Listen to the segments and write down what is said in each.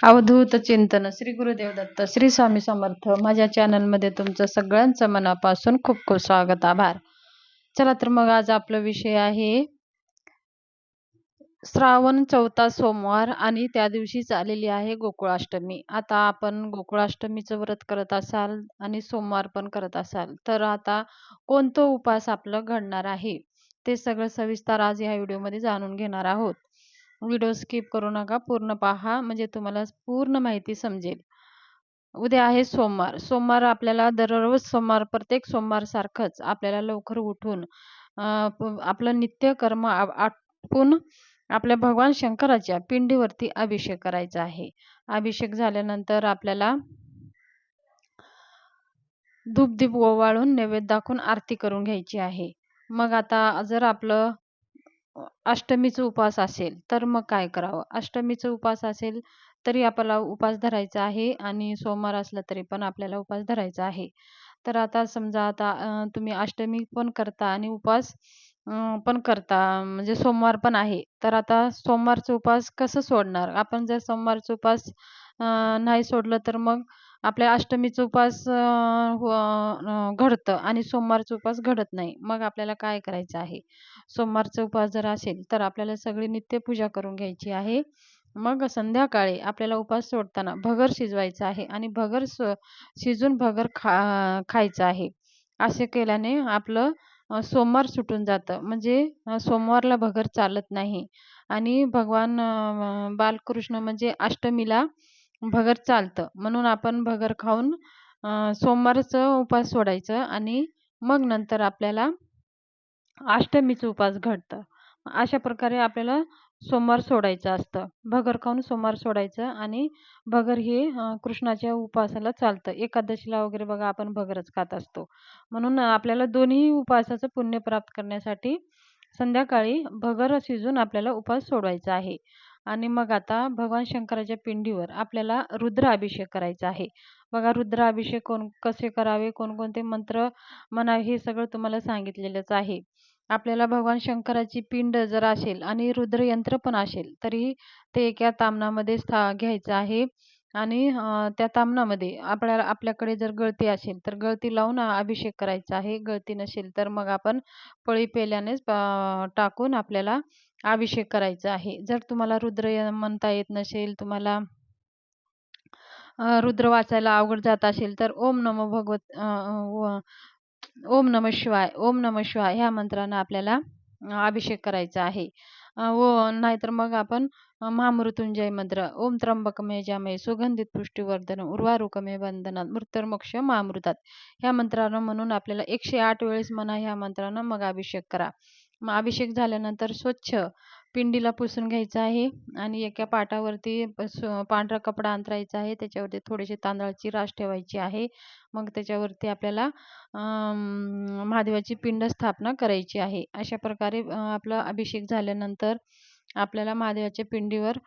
अवधूत चिंतन श्री गुरुदेव दत्त श्री स्वामी समर्थ माझ्या चॅनलमध्ये तुमचं सगळ्यांचं मनापासून खूप खूप स्वागत आभार. चला तर मग आज आपला विषय आहे श्रावण चौथा सोमवार आणि त्या दिवशीच आलेली आहे गोकुळाष्टमी. आता आपण गोकुळाष्टमीचं व्रत करत असाल आणि सोमवार पण करत असाल तर आता कोणता उपास आपलं घडणार आहे ते सगळं सविस्तर आज या व्हिडिओमध्ये जाणून घेणार आहोत. व्हिडिओ स्किप करू नका, पूर्ण पहा म्हणजे तुम्हाला पूर्ण माहिती समजेल. उद्या आहे सोमवार. सोमवार आपल्याला दररोज सोमवार प्रत्येक सोमवार सारखंच आपल्याला लवकर उठून आपलं नित्यकर्म आटपून आपल्या भगवान शंकराच्या पिंडीवरती अभिषेक करायचा आहे. अभिषेक झाल्यानंतर आपल्याला धूप दीप ओवाळून नैवेद्य दाखवून आरती करून घ्यायची आहे. मग आता जर आपलं अष्टमीचा उपवास असेल तर मग काय करावं? अष्टमीचा उपवास असेल तरी आपल्याला उपवास धरायचा आहे आणि सोमवार असला तरी पण आपल्याला उपवास धरायचा आहे. तर आता समजा आता तुम्ही अष्टमी पण करता आणि उपवास पण करता म्हणजे सोमवार पण आहे. तर आता सोमवारचा उपवास कसं सोडणार? आपण जर सोमवारचा उपवास नाही सोडलं तर मग आपल्या अष्टमीचा उपवास घडतं आणि सोमवारचा उपवास घडत नाही. मग आपल्याला काय करायचं आहे? सोमवारचा उपवास जर असेल तर आपल्याला सगळी नित्यपूजा करून घ्यायची आहे. मग संध्याकाळी आपल्याला उपवास सोडताना भगर शिजवायचं आहे आणि भगर शिजून भगर खायचं आहे. असे केल्याने आपलं सोमवार सुटून जातं. म्हणजे सोमवारला भगर चालत नाही आणि भगवान बालकृष्ण म्हणजे अष्टमीला भगर चालतं. म्हणून आपण भगर खाऊन सोमवारचा उपवास सोडायचं आणि मग नंतर आपल्याला अष्टमीचा उपवास घडतं. अशा प्रकारे आपल्याला सोमवार सोडायचं असतं. भगर खाऊन सोमवार सोडायचं आणि भगर हे कृष्णाच्या उपवासाला चालतं. एकादशीला वगैरे बघा आपण भगरच खात असतो. म्हणून आपल्याला दोन्ही उपवासाचं पुण्य प्राप्त करण्यासाठी संध्याकाळी भगर शिजून आपल्याला उपवास सोडवायचा आहे. आणि मग आता भगवान शंकराच्या पिंडीवर आपल्याला रुद्राभिषेक करायचा आहे. बघा रुद्राभिषेक कसे करावे, कोणकोणते मंत्र म्हणावे हे सगळं तुम्हाला सांगितलेलंच आहे. आपल्याला भगवान शंकराची पिंड जर असेल आणि रुद्रयंत्र पण असेल तरी ते एका ताम्हणामध्ये घ्यायचं आहे आणि त्या ताम्हणामध्ये आपल्याकडे जर गळती असेल तर गळती लावून अभिषेक करायचा आहे. गळती नसेल तर मग आपण पळी पेल्यानेच टाकून आपल्याला अभिषेक करायचा आहे. जर तुम्हाला रुद्र म्हणता येत नसेल, तुम्हाला रुद्र वाचायला अवघड जात असेल तर ओम नमो ओम नमः शिवाय, ओम नमः शिवाय ह्या मंत्रानं आपल्याला अभिषेक करायचा आहे. नाहीतर मग आपण महामृत्युंजय मंत्र ओम त्र्यंबकम यजामहे सुगंधित पुष्टिवर्धन उर्वारुकमे बंधनात मृत्युर्मोक्ष महामृतात ह्या मंत्रानं म्हणून आपल्याला 108 वेळेस म्हणा ह्या मंत्रानं मग अभिषेक करा. मग अभिषेक झाल्यानंतर स्वच्छ पिंडीला पुसून घ्यायचं आहे आणि एका पाटावरती पांढरा कपडा अंथरायचा आहे. त्याच्यावरती थोडीशी तांदळाची रास ठेवायची आहे. मग त्याच्यावरती आपल्याला महादेवाची पिंड स्थापना करायची आहे. अशा प्रकारे आपला अभिषेक झाल्यानंतर आपल्याला महादेवाच्या पिंडीवर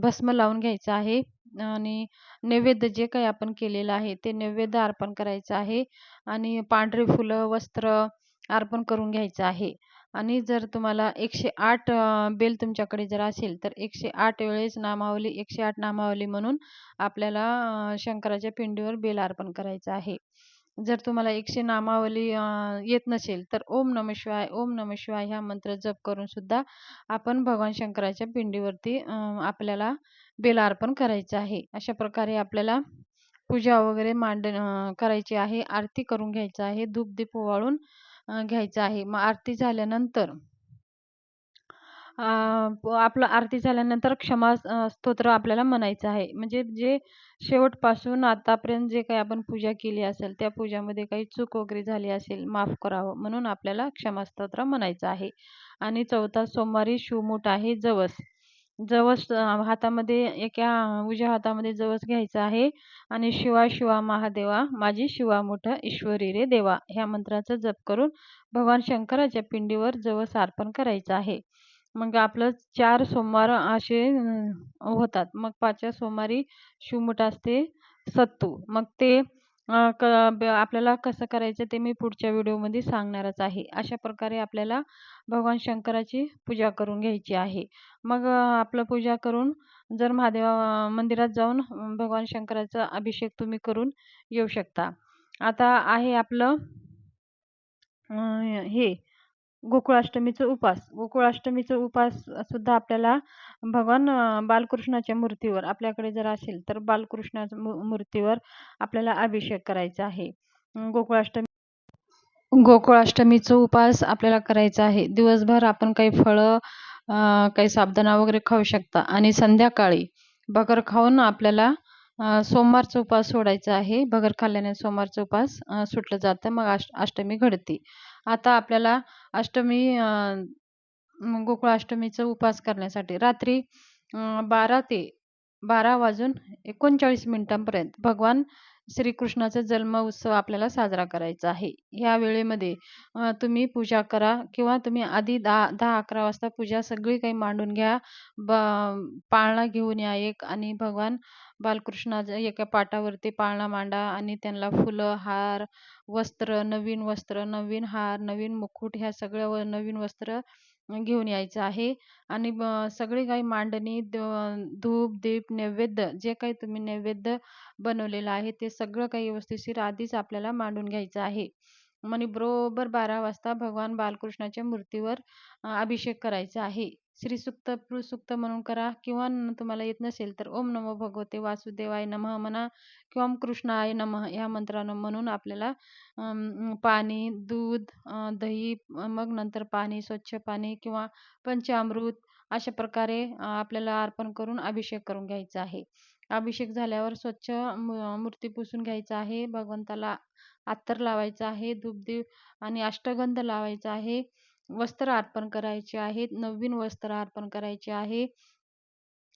भस्म लावून घ्यायचं आहे आणि नैवेद्य जे काही आपण केलेलं आहे ते नैवेद्य अर्पण करायचं आहे आणि पांढरी फुलं, वस्त्र अर्पण करून घ्यायचं आहे. आणि जर तुम्हाला 108 बेल तुमच्याकडे जर असेल तर 108 वेळेस नामावली 108 नामावली म्हणून आपल्याला शंकराच्या पिंडीवर बेल अर्पण करायचं आहे. जर तुम्हाला 100 नामावली येत नसेल तर ओम नमः शिवाय, ओम नमः शिवाय ह्या मंत्र जप करून सुद्धा आपण भगवान शंकराच्या पिंडीवरती आपल्याला बेल अर्पण करायचं आहे. अशा प्रकारे आपल्याला पूजा वगैरे करायची आहे. आरती करून घ्यायचं आहे. धूप-दीप ओवाळून घ्यायचं आहे. मग आरती झाल्यानंतर आपलं आरती झाल्यानंतर क्षमा स्तोत्र आपल्याला म्हणायचं आहे. म्हणजे जे शेवटपासून आतापर्यंत जे काही आपण पूजा केली असेल त्या पूजामध्ये काही चूक वगैरे झाली असेल माफ करावं म्हणून आपल्याला क्षमा स्तोत्र म्हणायचं आहे. आणि चौथा सोमवारी शिवमूठ आहे जवस. जवस हातामध्ये एका उजव्या हातामध्ये जवस घ्यायचा आहे आणि शिवा शिवा महादेवा माझी शिवामुठ ईश्वरी रे देवा ह्या मंत्राचा जप करून भगवान शंकराच्या पिंडीवर जवस अर्पण करायचं आहे. मग आपलं 4 सोमवार असे होतात. मग 5व्या सोमवारी शिवमुठ असते सत्तू. मग ते आपल्याला कसं करायचं ते मी पुढच्या व्हिडिओमध्ये सांगणारच आहे. अशा प्रकारे आपल्याला भगवान शंकराची पूजा करून घ्यायची आहे. मग आपलं पूजा करून जर महादेवा मंदिरात जाऊन भगवान शंकराचा अभिषेक तुम्ही करून येऊ शकता. आता आहे आपलं हे गोकुळाष्टमीचा उपास. गोकुळाष्टमीचा उपास सुद्धा आपल्याला भगवान बालकृष्णाच्या मूर्तीवर आपल्याकडे जर असेल तर बालकृष्णाच्या मूर्तीवर आपल्याला अभिषेक करायचा आहे. गोकुळाष्टमीचा उपास आपल्याला करायचा आहे. दिवसभर आपण काही फळं, काही साबुदाणा वगैरे खाऊ शकता आणि संध्याकाळी भगर खाऊन आपल्याला सोमवारचा उपास सोडायचा आहे. भगर खाल्ल्याने सोमवारचा उपास सुटलं जातं. मग अष्टमी घडते. आता आपल्याला अष्टमी गोकुळाष्टमीचा उपास करण्यासाठी रात्री 12 ते 12 वाजून 39 मिनिटांपर्यंत भगवान श्रीकृष्णाचा जन्म उत्सव आपल्याला साजरा करायचा आहे. या वेळेमध्ये तुम्ही पूजा करा किंवा तुम्ही आधी 10-11 वाजता पूजा सगळी काही मांडून घ्या. ब पाळणा घेऊन या एक आणि भगवान बालकृष्णाच्या एका पाटावरती पाळणा मांडा आणि त्यांना फुलं, हार, वस्त्र, नवीन वस्त्र, नवीन हार, नवीन मुकुट ह्या सगळ्या नवीन वस्त्र घेऊन यायचं आहे आणि सगळी काही मांडणी, धूप, दीप, नैवेद्य जे काही तुम्ही नैवेद्य बनवलेलं आहे ते सगळं काही व्यवस्थिशीर आधीच आपल्याला मांडून घ्यायचं आहे. आणि बरोबर 12 वाजता भगवान बालकृष्णाच्या मूर्तीवर अभिषेक करायचा आहे. श्रीसूक्त, सुक्त म्हणून करा किंवा तुम्हाला येत नसेल तर ओम नमो भगवते वासुदेवाय नमः म्हणा किंवा ओम कृष्णाय नमः या मंत्रानं म्हणून आपल्याला पाणी, दूध, दही, मग नंतर पाणी, स्वच्छ पाणी किंवा पंचामृत अशा प्रकारे आपल्याला अर्पण करून अभिषेक करून घ्यायचा आहे. अभिषेक झाल्यावर स्वच्छ मूर्ती पुसून घ्यायचा आहे. भगवंताला अत्तर लावायचं आहे, धूप-दीप आणि अष्टगंध लावायचा आहे. वस्त्र अर्पण करायचे आहेत, नवीन वस्त्र अर्पण करायचे आहे.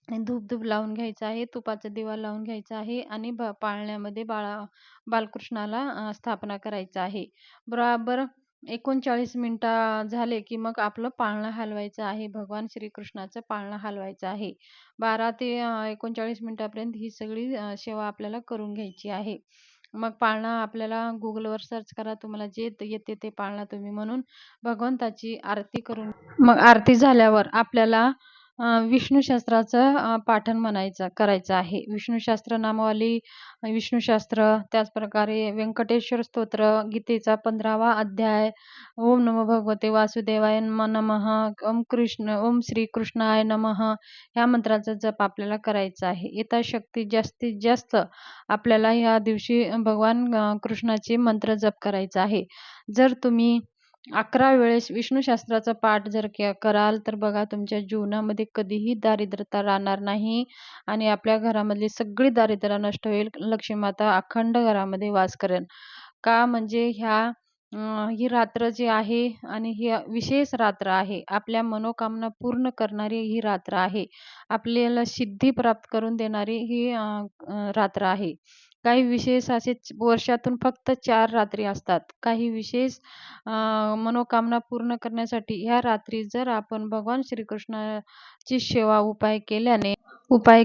धूप-धूप लावून घ्यायचा आहे, तुपाचा दिवा लावून घ्यायचा आहे आणि पाळण्यामध्ये बालकृष्णाला स्थापना करायचं आहे. बरोबर 39 मिनिटं झाले की मग आपलं पाळणं हलवायचं आहे. भगवान श्रीकृष्णाचं पाळणं हलवायचं आहे. 12 ते 39 मिनिटापर्यंत ही सगळी सेवा आपल्याला करून घ्यायची आहे. मग पाळणा आपल्याला Googleवर सर्च करा. तुम्हाला जे येते ते पाळणा तुम्ही म्हणून भगवंताची आरती करून मग आरती झाल्यावर आपल्याला विष्णू सहस्त्राचं पाठण करायचं आहे. विष्णू सहस्त्र नामावली, विष्णू सहस्त्र, त्याचप्रकारे व्यंकटेश्वर स्तोत्र, गीतेचा 15वा अध्याय, ओम नमो भगवते वासुदेवाय नमः, ओम श्री कृष्णाय नमः ह्या मंत्राचा जप आपल्याला करायचा आहे. यथाशक्ती जास्तीत जास्त आपल्याला या दिवशी भगवान कृष्णाचे मंत्र जप करायचा आहे. जर तुम्ही 11 वेळेस विष्णू सहस्त्राचा पाठ जर कराल तर बघा तुमच्या जीवनामध्ये कधीही दारिद्र्यता राहणार नाही आणि आपल्या घरामधली सगळी दारिद्र्य नष्ट होईल. लक्ष्मी माता अखंड घरामध्ये वास करेल. का म्हणजे ही रात्र जी आहे आणि ही विशेष रात्र आहे. आपल्या मनोकामना पूर्ण करणारी ही रात्र आहे. आपल्याला सिद्धी प्राप्त करून देणारी ही रात्र आहे. काही विशेष असे वर्षातून फक्त 4 रात्री असतात. काही विशेष मनोकामना पूर्ण करण्यासाठी ह्या रात्री जर आपण भगवान श्रीकृष्णाची सेवा उपाय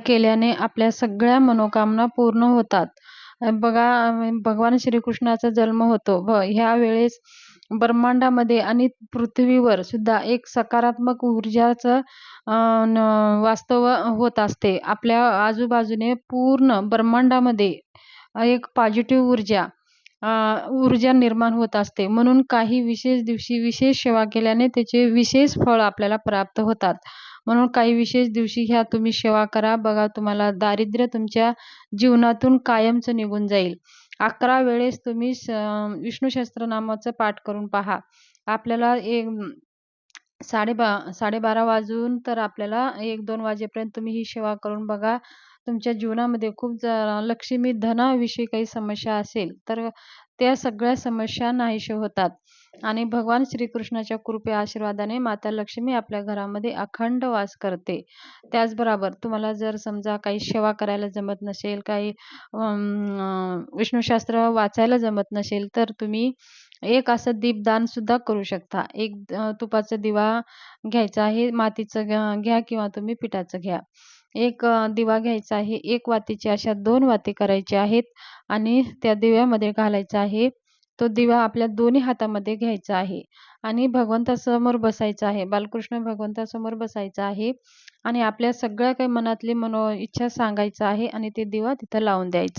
केल्याने आपल्या सगळ्या मनोकामना पूर्ण होतात. बघा भगवान श्रीकृष्णाचा जन्म होतो व ह्या वेळेस ब्रह्मांडामध्ये आणि पृथ्वीवर सुद्धा एक सकारात्मक ऊर्जाचं वास्तव होत असते. आपल्या आजूबाजूने पूर्ण ब्रह्मांडामध्ये एक पॉझिटिव्ह ऊर्जा निर्माण होत असते. म्हणून काही विशेष दिवशी विशेष सेवा केल्याने त्याचे विशेष फळ आपल्याला प्राप्त होतात. म्हणून काही विशेष दिवशी ह्या तुम्ही सेवा करा. बघा तुम्हाला दारिद्र्य तुमच्या जीवनातून कायमचं निघून जाईल. 11 वेळेस तुम्ही विष्णू सहस्त्रनामाचं पाठ करून पहा. आपल्याला 12:30 वाजून तर आपल्याला 1-2 वाजेपर्यंत तुम्ही ही सेवा करून बघा. तुमच्या जीवनामध्ये खूप लक्ष्मी धनाविषयी काही समस्या असेल तर त्या सगळ्या समस्या नाहीशा होतात आणि भगवान श्रीकृष्णाच्या कृपे आशीर्वादाने माता लक्ष्मी आपल्या घरामध्ये अखंड वास करते. त्याचबरोबर तुम्हाला जर समजा काही सेवा करायला जमत नसेल, काही विष्णू सहस्त्र वाचायला जमत नसेल तर तुम्ही एक असं दीपदान सुद्धा करू शकता. एक तुपाचा दिवा घ्यायचा आहे. मातीचं घ्या किंवा तुम्ही पिठाचं घ्या. एक दिवा घ्यायचा आहे. 1 वातीच्या अशा 2 वाती करायच्या आहेत आणि त्या दिव्यामध्ये घालायचं आहे तो दिवा आपल्या दोन्ही हातामध्ये घ्यायचा आहे आणि भगवंतासमोर बसायचं आहे. बालकृष्ण भगवंतासमोर बसायचं आहे आणि आपल्या सगळ्या काही मनातली इच्छा सांगायचं आहे आणि ते दिवा तिथं लावून द्यायचा.